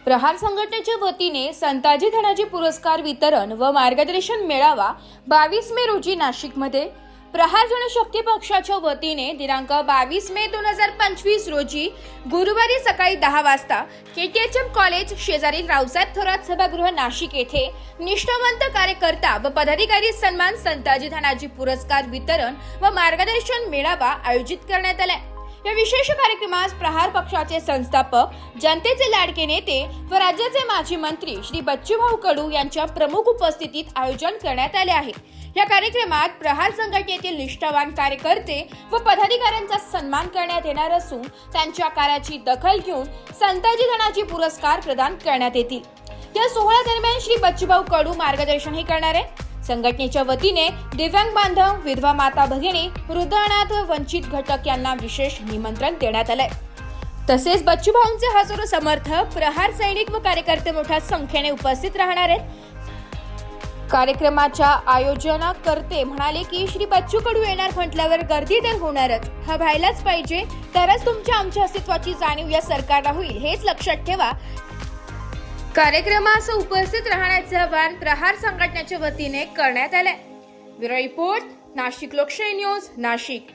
प्रहार संघटनेच्या वतीने संताजी धनाजी पुरस्कार वितरण व मार्गदर्शन मेळावा 22 मे रोजी नाशिकमध्ये प्रहार जनशक्ती पक्षाच्या वतीने दिनांक 22 मे 2025 रोजी गुरुवारी सकाळी 10 वाजता KTHM कॉलेज शेजारील रावसाहेब थोरात सभागृह नाशिक येथे निष्ठावंत कार्यकर्ता व पदाधिकारी सन्मान संताजी धनाजी पुरस्कार वितरण व मार्गदर्शन मेळावा आयोजित करण्यात आला। या विशेष कार्यक्रमास प्रहार पक्षाचे संस्थापक, जनतेचे लाडके नेते व राज्याचे माजी मंत्री श्री बच्चूभाऊ कडू यांच्या प्रमुख उपस्थितीत आयोजन करण्यात आले आहे। या कार्यक्रमात प्रहार संघटनेतील निष्ठावान कार्यकर्ते व पदाधिकाऱ्यांचा सन्मान करण्यात येणार असून त्यांच्या कार्याची दखल घेऊन संताजी धनाजी पुरस्कार प्रदान करण्यात येतील। या सोहळ्या दरम्यान श्री बच्चूभाऊ कडू मार्गदर्शनही करणार आहेत। संघटनेच्या वतीने दिव्यांग बांधव, विधवा माता भगिनी, वृद्ध अनाथ व वंचित घटक यांना विशेष निमंत्रण देण्यात आलंय। तसेच बच्चूभाऊंचे हजारो समर्थक, प्रहार सैनिक व कार्यकर्ते मोठ्या संख्येने उपस्थित राहणार आहेत। कार्यक्रमाच्या आयोजनकर्ते म्हणाले की श्री बच्चू कडू येणार म्हटल्यावर गर्दी तर होणारच, हा व्हायलाच पाहिजे, तरच तुमच्या आमच्या अस्तित्वाची जाणीव या सरकारला होईल, हेच लक्षात ठेवा। कार्यक्रमास उपस्थित राहण्याचे आवाहन प्रहार संघटनेच्या वतीने करण्यात आले। ब्युरो रिपोर्ट, नाशिक लोकशाही न्यूज, नाशिक।